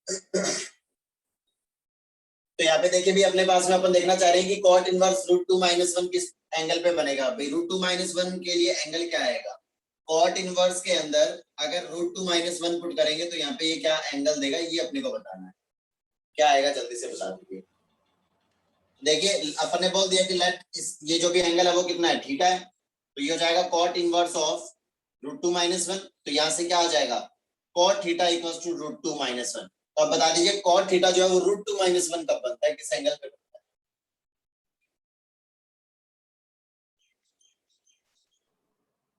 तो यहाँ पे देखिए भी अपने पास में अपन देखना चाह रहे हैं कि कॉट इनवर्स √2 - 1 किस एंगल पे बनेगा। भाई √2 - 1 के लिए एंगल क्या आएगा? कॉट इनवर्स के अंदर अगर √2 - 1 पुट करेंगे तो यहाँ पे ये क्या एंगल देगा, ये अपने को बताना है। क्या आएगा जल्दी से बता दीजिए। देखिए अपन ने बोल दिया कि लेट ये जो भी एंगल है वो कितना है, थीटा है। तो ये हो जाएगा कॉट इनवर्स ऑफ √2 - 1। तो यहाँ से क्या आ जाएगा, कॉट थीटा इक्वल्स टू √2 - 1। तो अब बता दीजिए कॉट थीटा जो है वो √2 - 1 कब बनता है, किस एंगल पे बनता है?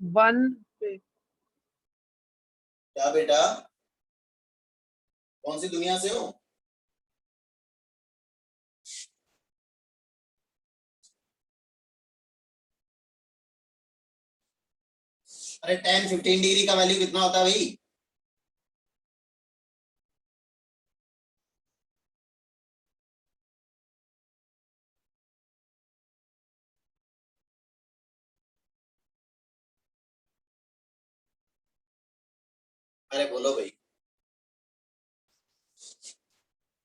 1 पे। क्या बेटा, कौन सी दुनिया से हो? अरे 10-15 डिग्री का वैल्यू कितना होता है भाई? अरे बोलो भाई,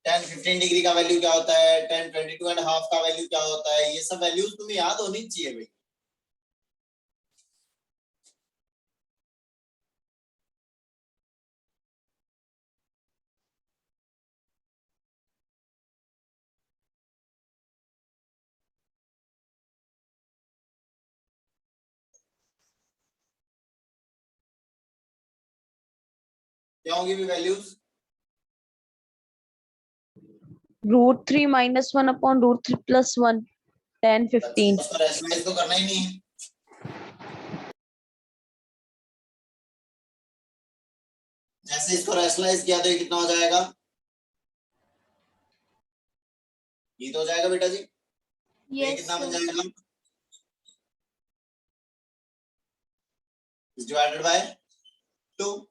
10-15 डिग्री का वैल्यू क्या होता है, 10-22.5 का वैल्यू क्या होता है, ये सब वैल्यूज तुम्हें याद होनी चाहिए भाई। क्या होंगी भी वैल्यूज? √3 - 1 upon √3 + 1, 10, 15. उसको रैशनलाइज तो करना ही नहीं है। जैसे इसको रैशनलाइज किया तो ये कितना हो जाएगा, ये तो हो जाएगा बेटा जी। ये कितना बन जाएगा, डिवाइडेड बाय 2।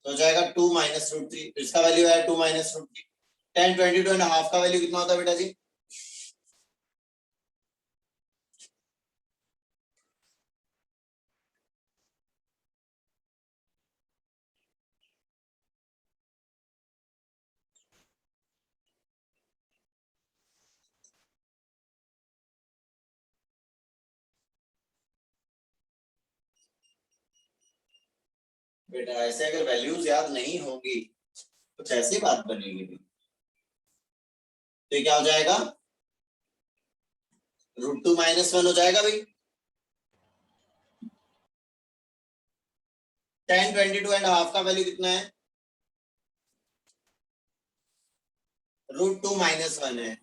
तो हो जाएगा 2 - √3। इसका वैल्यू है 2 - √3। 10-22.5 का वैल्यू कितना होता है बेटा जी? बेटा ऐसे अगर वैल्यूज याद नहीं होंगी तो कैसी बात बनेगी? तो क्या हो जाएगा, √2 - 1 हो जाएगा भाई। 10-22.5 का वैल्यू कितना है, √2 - 1 है।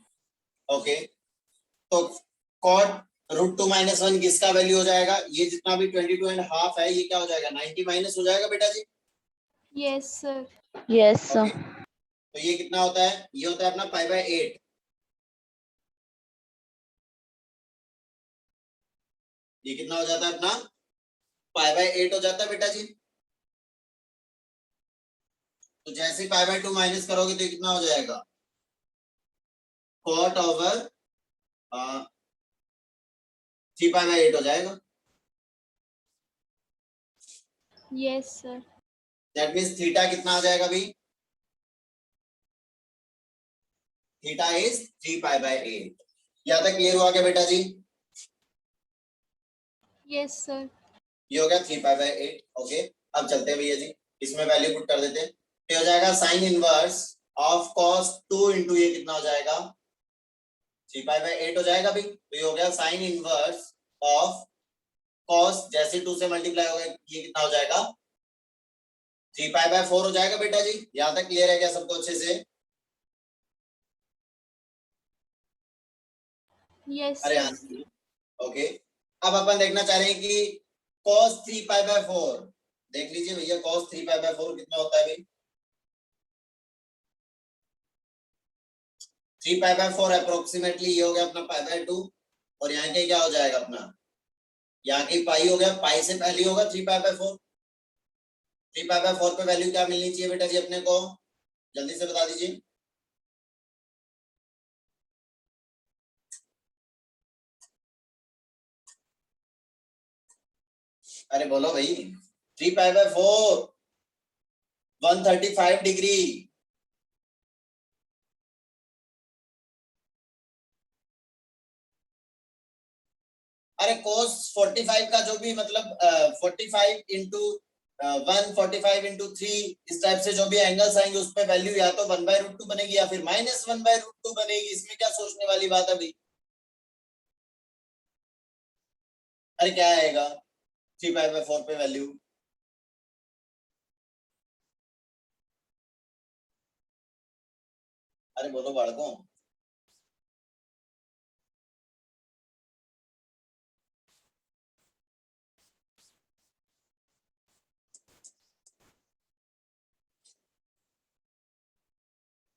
ओके, तो कॉट √2 - 1 किसका वैल्यू हो जाएगा, ये जितना भी 22.5 है ये क्या हो जाएगा, 90 माइनस हो जाएगा बेटा जी। Yes sir. Yes, sir. Okay, तो ये कितना होता है, ये होता है अपना π/8। ये कितना हो जाता है अपना π/8 हो जाता है बेटा जी। तो जैसे π/2 माइनस करोगे तो कितना हो जाएगा, कॉट ओवर 3π/8 हो जाएगा। Yes sir. That means theta कितना आ जाएगा भाई, थीटा इज 3π/8। यहाँ तक क्लियर हुआ क्या बेटा जी? Yes sir. ये हो गया 3π/8। ओके, अब चलते हैं भैया जी, इसमें वैल्यू पुट कर देते हैं। तो हो जाएगा sine inverse of cos 2 into ये कितना हो जाएगा, 3π/8 हो जाएगा भाई। तो ये हो गया साइन इनवर्स ऑफ cos, जैसे 2 से मल्टीप्लाई होगा ये कितना हो जाएगा, 3π/4 हो जाएगा बेटा जी। यहाँ तक क्लियर है क्या सबको अच्छे से? यस अरे सर। ओके, अब अपन देखना चाह रहे हैं कि cos 3π/4, देख लीजिए भैया cos 3π/4 कितना होता है भाई। 3π/4 अप्रोक्सीमेटली ये हो गया अपना π/2, और यहाँ के क्या हो जाएगा अपना, यहाँ की पाई हो गया, पाई से पहले होगा 3π/4। 3π/4 पे वैल्यू क्या मिलनी चाहिए बेटा जी अपने को, जल्दी से बता दीजिए। अरे बोलो भाई, 3π/4 135 डिग्री। अरे cos 45 का जो भी मतलब 45 इंटू 1 45 इंटू 3 इस टाइप से जो भी एंगल्स आएंगे उस पे वैल्यू या तो 1/√2 बनेगी या फिर -1/√2 बनेगी। इसमें क्या सोचने वाली बात है भाई? अरे क्या आएगा 3π/4 पे वैल्यू? अरे बोलो बालकों।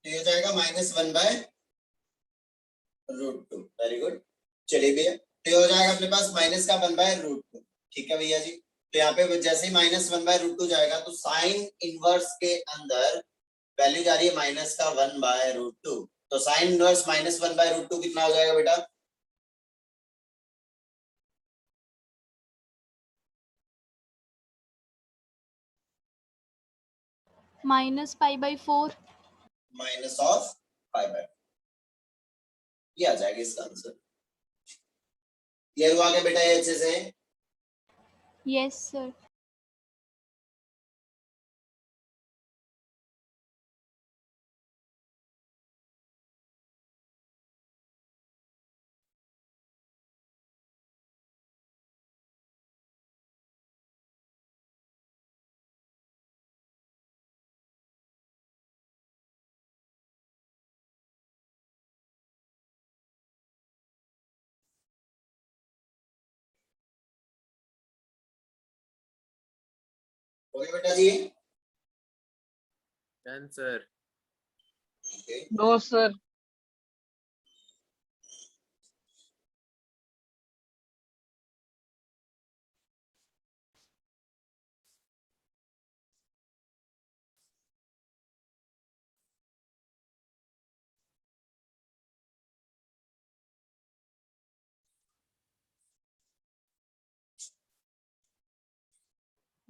तो ये हो जाएगा -1/√2। Very good. चलिए भैया, तो ये हो जाएगा अपने पास माइनस का 1/√2। ठीक है भैया जी। तो यहाँ पे जैसे ही -1/√2 जाएगा तो साइन इनवर्स के अंदर वैल्यू जा रही है माइनस का 1/√2। तो साइन इनवर्स -1/√2 कितना हो जाएगा बेटा? -π/4। माइनस ऑफ π/4 ये आ जाएगा इसका आंसर। क्लियर हुआ क्या बेटा ये अच्छे से? Yes sir. ओके बेटा जी। Done sir. Okay no sir.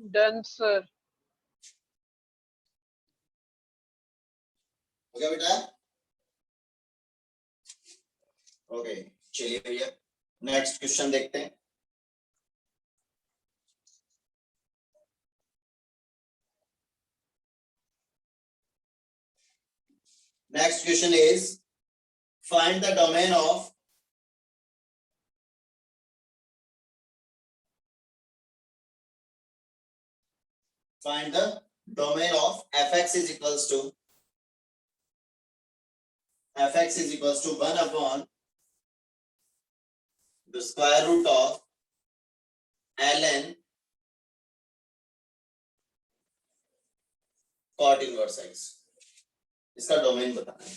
Done sir. हो गया बेटा? ओके चलिए भैया नेक्स्ट क्वेश्चन देखते हैं। Next question is find the domain of fx is equals to 1 upon the square root of ln cot inverse x। इसका डोमेन बताना है।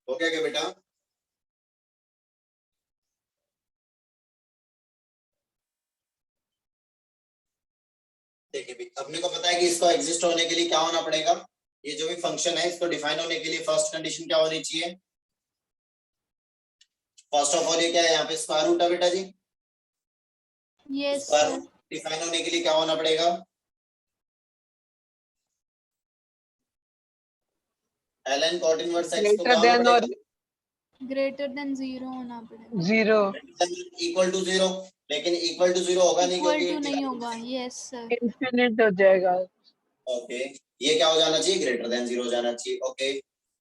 हो गया क्या बेटा? देखिए भी अपने को पता है कि इसको एग्जिस्ट होने के लिए क्या होना पड़ेगा। ये जो भी फंक्शन है इसको डिफाइन होने के लिए फर्स्ट कंडीशन क्या होनी चाहिए? फर्स्ट ऑफ ऑल ये क्या है यहाँ पे स्क्वायर रूट है बेटा जी। Yes square sir. Root define होने के लिए क्या होना पड़ेगा? ln cot inverse x को क्या ग्रेटर होना देन पड़ेगा? और ग्रेटर देन 0 होना पड़ेगा। 0। Equal to 0। लेकिन इक्वल टू 0 होगा नहीं इक्वल क्योंकि टू नहीं divide होगा, यस सर। इन्फिनिट हो जाएगा। ओके, ये क्या हो जाना चाहिए, ग्रेटर देन 0 हो जाना चाहिए। ओके,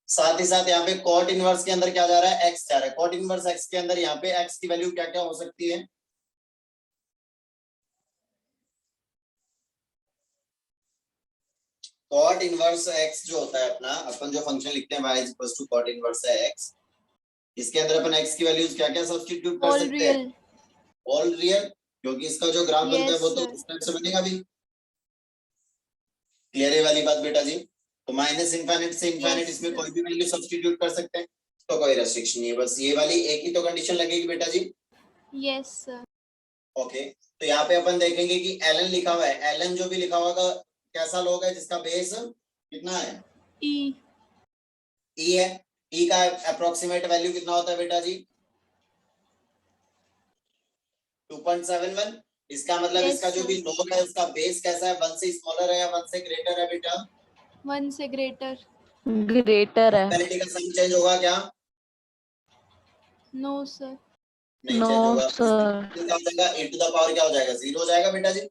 साथ ही साथ यहाँ पे कॉट इनवर्स के अंदर क्या जा रहा है, एक्स जा रहा है। कॉट इनवर्स एक्स के अंदर यहाँ पे एक्स की वैल्यू क्या क्या हो सकती है, कॉट इनवर्स एक्स जो होता है अपना, अपन जो फंक्शन लिखते हैं y equal to cot inverse x, इसके अंदर अपन x की वैल्यूज क्या क्या सब्स्टिट्यूट कर ऑल सकते हैं, रियल, ऑल रियल, क्योंकि इसका जो ग्राफ बनता है यस वो तो सर। इस टाइप से बनेगा भी। क्लियर है वाली बात बेटा जी? तो माइनस इनफाइनाइट से इनफाइनाइट Yes, इसमें sir. कोई भी वैल्यू सब्स्टिट्यूट कर सकते हैं, तो कोई रेस्ट्रिक्शन नहीं है, बस ये वाली एक ही तो कंडीशन लगेगी बेटा जी। Yes, sir. ओके, तो यहाँ पे अपन देखेंगे कि एलन लिखा हुआ है, एलन जो भी लिखा होगा कैसा लोग है जिसका बेस कितना है, E. ई है। ई का अप्रोक्सीमेट वैल्यू कितना होता है बेटा जी, 2.71। इसका मतलब Yes, इसका जो sir. भी लोग है उसका बेस कैसा है, 1 से स्मॉलर है या 1 से ग्रेटर है बेटा, 1 से greater. ग्रेटर है। इक्वालिटी का साइन चेंज होगा क्या, No, sir. नहीं नो चेंज होगा। सर। क्या हो जाएगा, e टू द पावर क्या हो जाएगा, 0 हो जाएगा बेटा जी।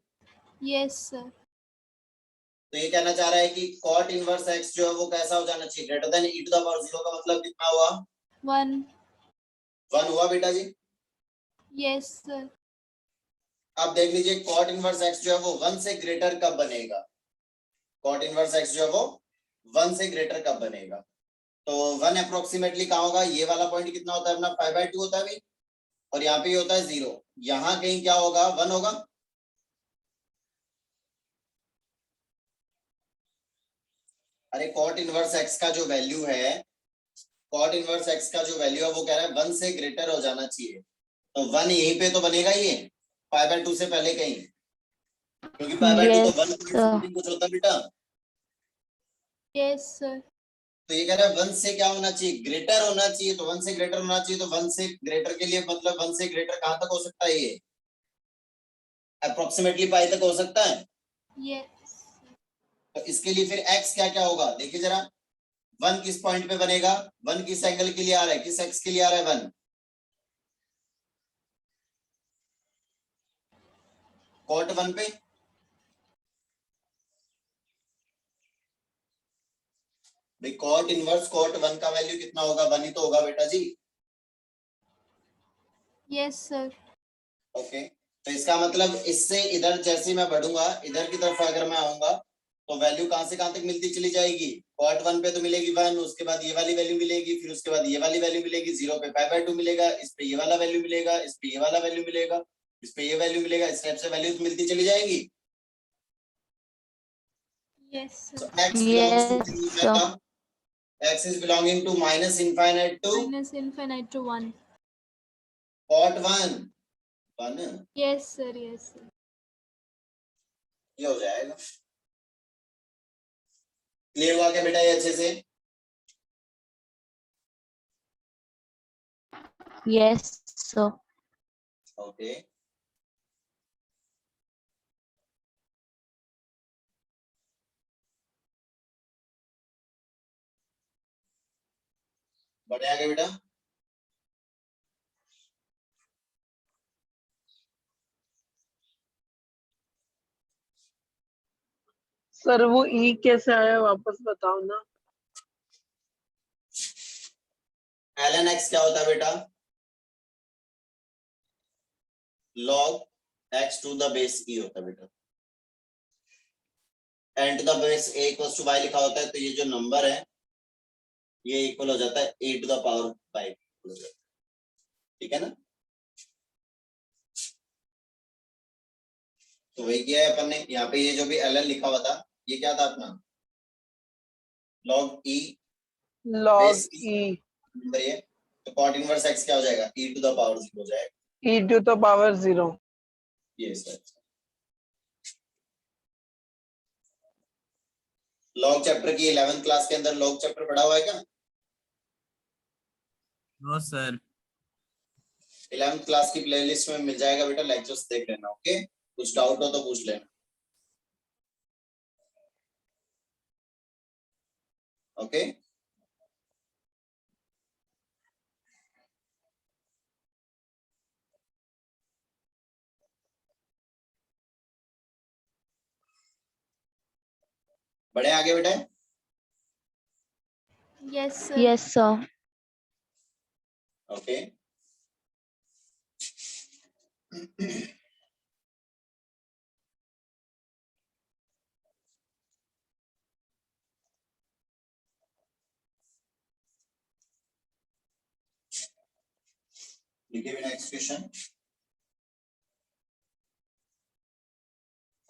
Yes, sir. तो ये कहना चाह रहा है कि cot इनवर्स x जो है वो कैसा हो जाना चाहिए, greater than e to the power 0 का मतलब कितना हुआ, 1. 1 हुआ बेटा जी। Yes, sir. अब देख लीजिए cot इनवर्स x जो है वो 1 से ग्रेटर कब बनेगा, cot इनवर्स x जो है वो 1 से ग्रेटर कब बनेगा, तो 1 अप्रोक्सीमेटली कहाँ होगा, ये वाला पॉइंट कितना होता है अपना 5/2 होता है भाई, और यहाँ पे होता है 0, यहाँ कहीं क्या होगा 1 होगा। अरे cot इनवर्स x का जो वैल्यू है, cot इनवर्स x का जो वैल्यू है वो कह रहा है 1 से ग्रेटर हो जाना चाहिए, तो 1 यहीं पे तो बनेगा ही है, 5/2 से पहले कहीं, क्योंकि 5/2 तो 1 यस पॉइंट समथिंग कुछ होता है बेटा। Yes, sir. तो ये कह रहा है 1 से क्या होना चाहिए, ग्रेटर होना चाहिए, तो 1 से ग्रेटर होना चाहिए, तो 1 से ग्रेटर के लिए मतलब 1 से ग्रेटर कहां तक हो सकता है, ये अप्रोक्सीमेटली पाई तक हो सकता है। Yes. तो इसके लिए फिर x क्या क्या होगा, देखिए जरा, 1 किस पॉइंट पे बनेगा, 1 किस एंगल के लिए आ रहा है, किस x के लिए आ रहा है 1, cot 1 पे। भाई cot इनवर्स cot 1 का वैल्यू कितना होगा, 1 ही तो होगा बेटा जी। Yes, sir. ओके, तो इसका मतलब इससे इधर जैसे मैं बढ़ूंगा, इधर की तरफ अगर मैं आऊंगा तो वैल्यू कहां से कहां तक मिलती चली जाएगी, cot 1 पे तो मिलेगी 1, उसके बाद ये वाली वैल्यू मिलेगी, फिर उसके बाद ये वाली वैल्यू मिलेगी, 0 पे 5/2 मिलेगा, इस पे ये वाला वैल्यू मिलेगा, इस पे ये वाला वैल्यू मिलेगा, इस पे ये वैल्यू मिलेगा, इस टाइप से वैल्यूज मिलती चली जाएंगी। Yes, sir. So x belongs to yes sir. x is belonging to minus infinite to Minus infinite to 1. cot 1 1, Yes, sir. Yes, sir. ये हो जाएगा। क्लियर हुआ क्या बेटा ये अच्छे से? Yes sir. ओके, बढ़िया आगे बेटा। सर वो ई कैसे आया वापस बताओ ना। ln x क्या होता है बेटा, log x to the base e होता है बेटा, n to the base a equals to y लिखा होता है, तो ये जो नंबर है ये इक्वल हो जाता है a to the power 5, ठीक है ना। तो वही किया है अपन ने यहाँ पे, ये जो भी ln लिखा हुआ था ये क्या था अपना, log e log base e ई नंबर ये, तो cot इनवर्स x क्या हो जाएगा, e to the power 0 हो जाएगा। ई टू द पावर 0। ये सर लॉग चैप्टर की 11th क्लास के अंदर लॉग चैप्टर पढ़ा हुआ है क्या, नो सर। 11th क्लास की प्लेलिस्ट में मिल जाएगा बेटा, लेक्चर्स देख लेना। ओके, कुछ डाउट हो तो पूछ लेना। ओके। बढ़े आगे बेटा। Yes, sir. Yes, sir. Okay लिखिए next question.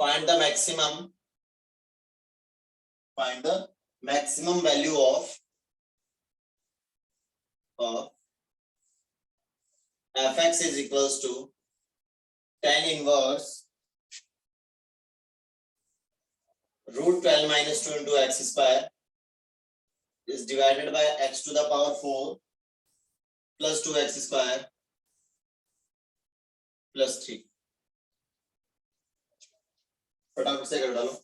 Find the maximum value of fx is equals to tan inverse root 12 minus 2 into x square is divided by x to the power 4 plus 2x square plus 3। फटाफट से कर डालो।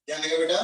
क्या आएगा बेटा?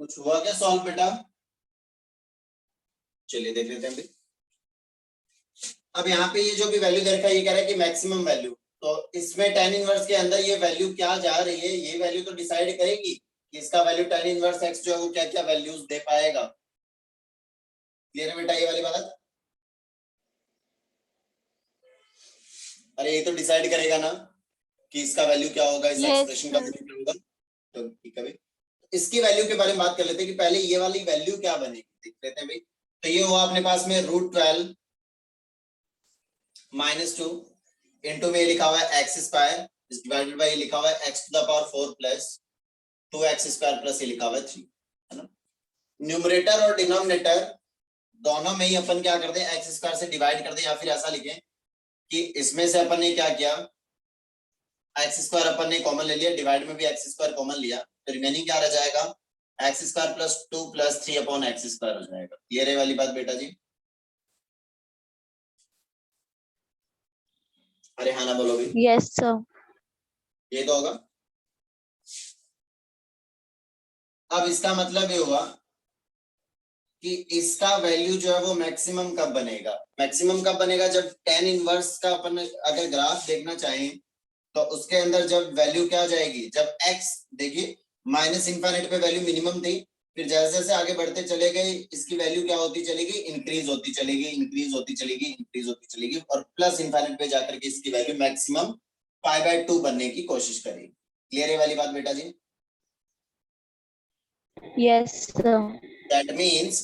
कुछ हुआ क्या सॉल्व बेटा? चलिए देख लेते हैं अभी। अब यहाँ पे ये जो भी वैल्यू दे रखा है ये कह रहा है कि मैक्सिमम वैल्यू, तो इसमें tan इनवर्स के अंदर ये वैल्यू क्या जा रही है, ये वैल्यू तो डिसाइड करेगी कि इसका वैल्यू tan इनवर्स x जो है वो क्या क्या वैल्यूज दे पाएगा। क्लियर है बेटा ये वाली बात? अरे ये तो डिसाइड करेगा ना कि इसका वैल्यू क्या होगा, इस Yes, एक्सप्रेशन का sir. वैल्यू क्या होगा। तो ठीक है भाई, इसकी वैल्यू के बारे में बात कर लेते हैं कि पहले ये वाली वैल्यू क्या बनेगी, देख लेते हैं भाई। तो ये हुआ अपने पास में √12 माइनस 2 इंटू में लिखा हुआ है x square is divided by लिखा हुआ है x to the power 4 plus 2x square plus ये लिखा हुआ है 3, है ना। न्यूमरेटर और डिनोमिनेटर दोनों में ही अपन क्या करते हैं, एक्स स्क्वायर से डिवाइड कर दें, या फिर ऐसा लिखें कि इसमें से अपन ने क्या किया, एक्स स्क्वायर अपन ने कॉमन ले लिया, डिवाइड में भी एक्स स्क्वायर कॉमन लिया, तो रिमेनिंग क्या रह जाएगा, x square plus 2 plus 3 upon x square हो जाएगा। ये रही वाली बात बेटा जी। अरे हाँ ना बोलो भी। Yes, sir. ये तो होगा। अब इसका मतलब ये हुआ कि इसका वैल्यू जो है वो मैक्सिमम कब बनेगा, मैक्सिमम कब बनेगा जब tan इनवर्स का अपन अगर ग्राफ देखना चाहें तो उसके अंदर जब वैल्यू क्या आ जाएगी, जब x देखिए माइनस इंफाइनाइट पे वैल्यू मिनिमम थी, फिर जैसे जैसे आगे बढ़ते चले गए इसकी वैल्यू क्या होती चलेगी, इंक्रीज होती चलेगी, इंक्रीज होती चलेगी, इंक्रीज होती चलेगी, और प्लस इंफाइनाइट पे जाकर के इसकी वैल्यू मैक्सिमम π/2 बनने की कोशिश करेगी। क्लियर है वाली बात बेटा जी? Yes, sir. दैट मीन्स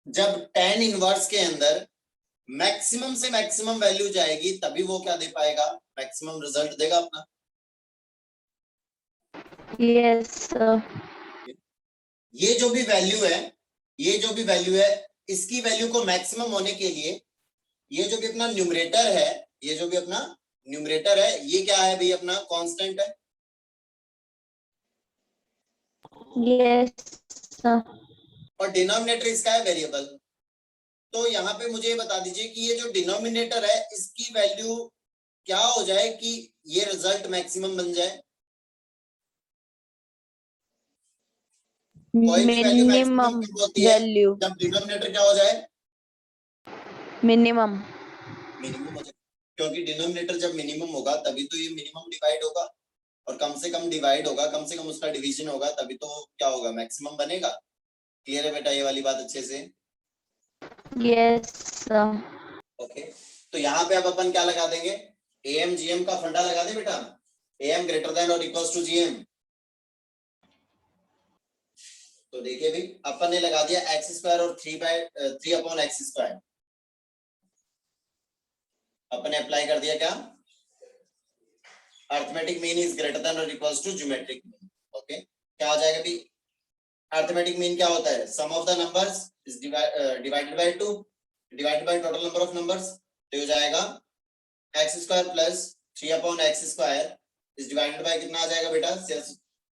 जब tan इनवर्स के अंदर मैक्सिमम से मैक्सिमम वैल्यू जाएगी तभी वो क्या दे पाएगा, मैक्सिमम रिजल्ट देगा अपना। Yes, sir. ये जो भी वैल्यू है, ये जो भी वैल्यू है, इसकी वैल्यू को मैक्सिमम होने के लिए ये जो भी अपना न्यूमरेटर है, ये जो भी अपना न्यूमरेटर है, ये क्या है भाई, अपना कांस्टेंट है। Yes, sir. और डिनोमिनेटर इसका है वेरिएबल। तो यहाँ पे मुझे ये बता दीजिए कि ये जो डिनोमिनेटर है इसकी वैल्यू क्या हो जाए कि ये रिजल्ट मैक्सिमम बन जाए। कोई भी वैल्यू मैक्सिमम Minimum कब होती है, value. जब डिनोमिनेटर क्या हो जाए, Minimum. मिनिमम हो जाए। क्योंकि डिनोमिनेटर जब मिनिमम होगा तभी तो ये मिनिमम डिवाइड होगा, और कम से कम डिवाइड होगा, कम से कम उसका डिवीजन होगा, तभी तो क्या होगा, मैक्सिमम बनेगा। क्लियर है बेटा ये वाली बात अच्छे से? Yes, sir. ओके, तो यहाँ पे अब अपन क्या लगा देंगे, एम जीएम का फंडा लगा दे बेटा, एम ग्रेटर देन और इक्वल्स टू जीएम। तो देखिए भाई अपन ने लगा दिया एक्स स्क्वायर और 3/3/x²। अपन ने अप्लाई कर दिया क्या, arithmetic mean is greater than और equals to geometric mean. Okay, क्या हो जाएगा भाई, अर्थमेटिक मीन क्या होता है, sum of the numbers is divided by 2 divided by total number of numbers. तो हो जाएगा x² plus 3/x² is divided bye कितना आ जाएगा बेटा,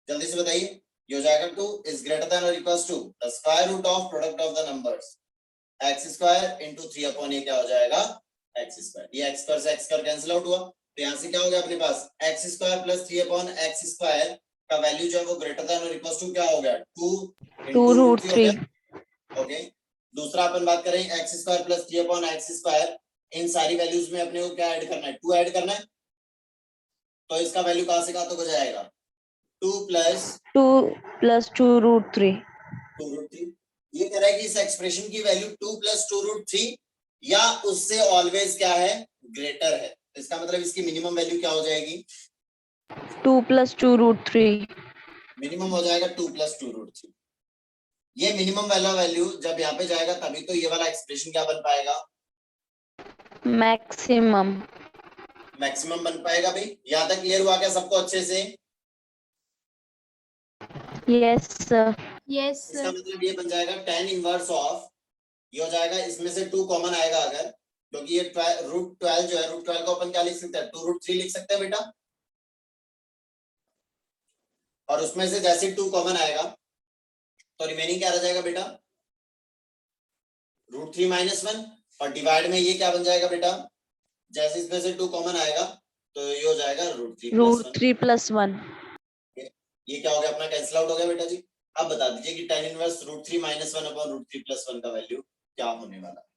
जल्दी से बताइए। ये हो जाएगा 2 इज ग्रेटर देन और equals to the square root of product of the numbers x² into 3 ये क्या हो जाएगा, x²। ये x² से x² कैंसिल आउट हुआ, तो यहाँ से क्या हो गया अपने पास, x² प्लस 3/x² का वैल्यू जो है वो ग्रेटर देन और इक्वल्स टू क्या हो गया, 2 2 into root √3 हो गया। 3. ओके, दूसरा अपन बात करें x² प्लस 3/x², इन सारी वैल्यूज में अपने को क्या ऐड करना है, 2 ऐड करना है। तो इसका वैल्यू कहां से कहां तक हो जाएगा, 2 प्लस 2 plus 2 root 3. 2√3। ये कह रहा है कि इस एक्सप्रेशन की वैल्यू 2 प्लस 2√3 या उससे ऑलवेज क्या है, ग्रेटर है। इसका मतलब इसकी मिनिमम वैल्यू क्या हो जाएगी, 2 plus 2 root 3. मिनिमम हो जाएगा 2 प्लस 2√3। ये मिनिमम वाला वैल्यू जब यहाँ पे जाएगा तभी तो ये वाला एक्सप्रेशन क्या बन पाएगा, Maximum. मैक्सिमम बन पाएगा। भाई यहाँ तक क्लियर हुआ क्या सबको अच्छे से? Yes, sir. Yes, इसका sir. मतलब ये बन जाएगा tan इनवर्स ऑफ, ये हो जाएगा इसमें से 2 कॉमन आएगा अगर, क्योंकि ये √12 जो है, √12 को अपन क्या लिख सकते हैं, 2√3 लिख सकते हैं बेटा। और उसमें से जैसे 2 कॉमन आएगा तो रिमेनिंग क्या रह जाएगा बेटा, √3 - 1, और डिवाइड में ये क्या बन जाएगा बेटा, जैसे इसमें से 2 कॉमन आएगा तो ये हो जाएगा √3 Root + 1। 3 plus 1. ये क्या हो गया अपना, कैंसिल आउट हो गया बेटा जी। अब बता दीजिए कि tan इनवर्स √3 - 1/√3 + 1 का वैल्यू क्या होने वाला है।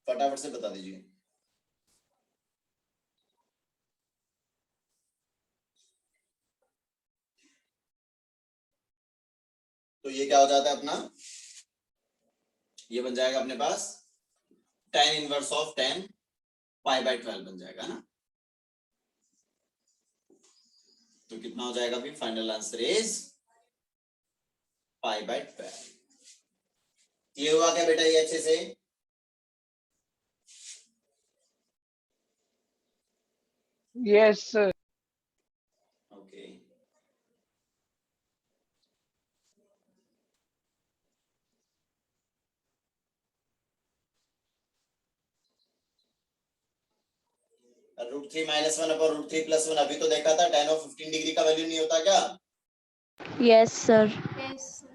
फटाफट से बता दीजिए। तो ये क्या हो जाता है अपना, ये बन जाएगा अपने पास tan इनवर्स ऑफ 10 π/12 बन जाएगा ना। तो कितना हो जाएगा अभी, फाइनल आंसर इज π/12। ये हुआ क्या बेटा ये अच्छे से? Yes, sir. ओके, √3 - 1/√3 + 1 अभी तो देखा था, tan ऑफ 15 डिग्री का वैल्यू नहीं होता क्या? Yes, sir. Yes, sir.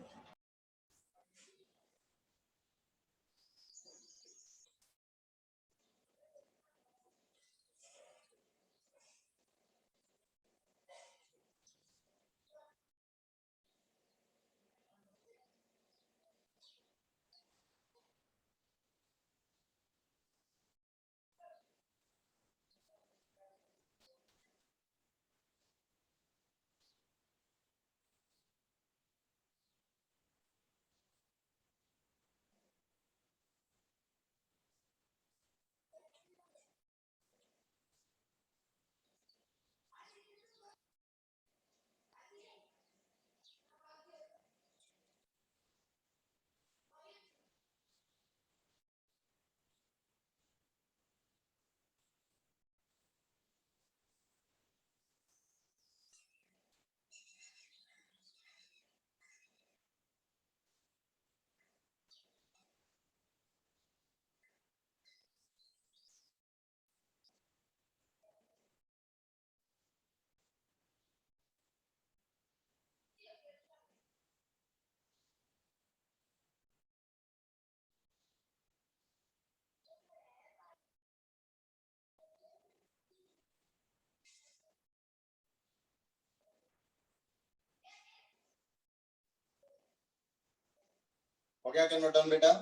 हो गया क्या नोट डाउन बेटा?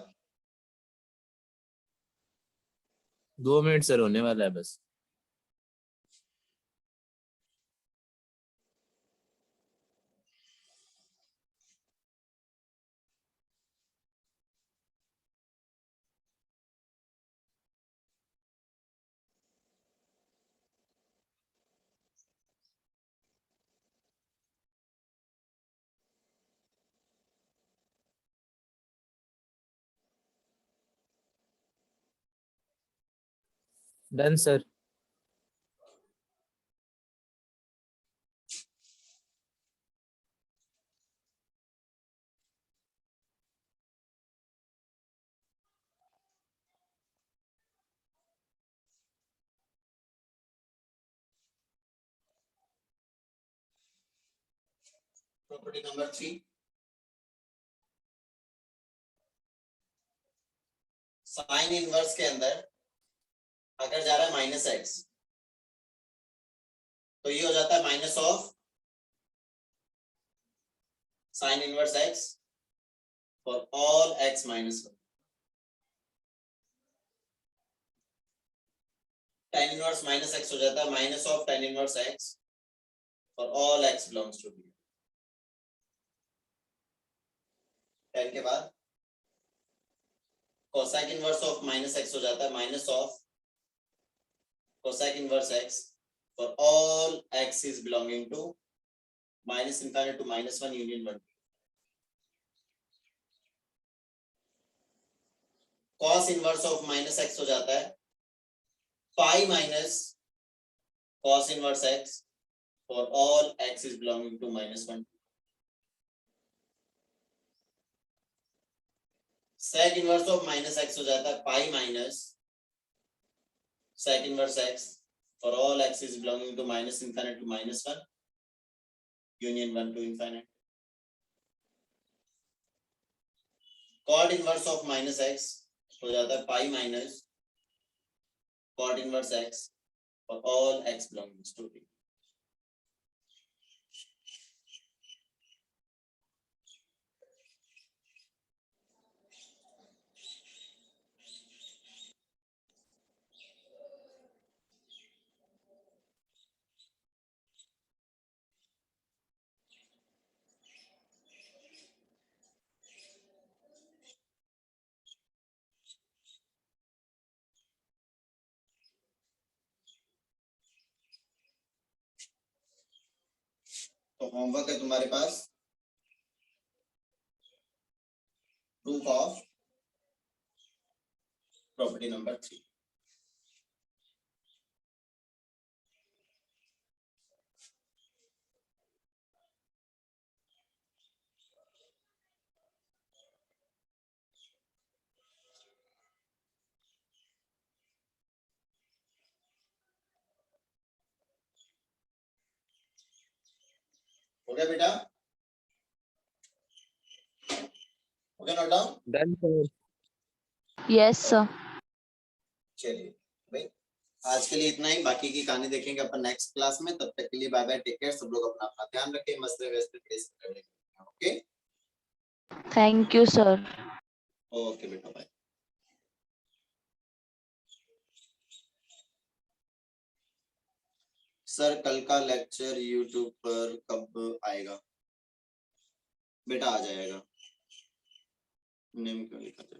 2 मिनट सर होने वाला है बस। Done sir. Property number 3, sine inverse के अंदर अगर जा रहा है माइनस एक्स तो ये हो जाता है minus of sine inverse x for all x minus 1। tan inverse minus x हो जाता है minus of tan inverse x for all x belongs to B. tan के बाद cosec inverse of minus x हो जाता है minus of cosec inverse x for all x is belonging to minus infinity to minus 1 union 1। cos inverse of minus x हो जाता है pi minus cos inverse x for all x is belonging to minus 1। sec inverse of minus x हो जाता है pi minus sec inverse x for all x is belonging to minus infinity to minus 1 union 1 to infinity. cot inverse of minus x हो जाता है pi minus cot inverse x for all x belonging to b. तो homework है तुम्हारे पास proof of property number 3। हो गया बेटा? हो गया note down? Done sir. Yes, sir. चलिए भाई आज के लिए इतना ही, बाकी की कहानी देखेंगे अपन नेक्स्ट क्लास में। तब तक के लिए बाय बाय, टेक केयर। सब लोग अपना अपना ध्यान रखें, मस्त रहे। Okay Thank you, sir. Okay बेटा बाय। सर कल का लेक्चर यूट्यूब पर कब आएगा? बेटा आ जाएगा। नेम क्यों लिखा था?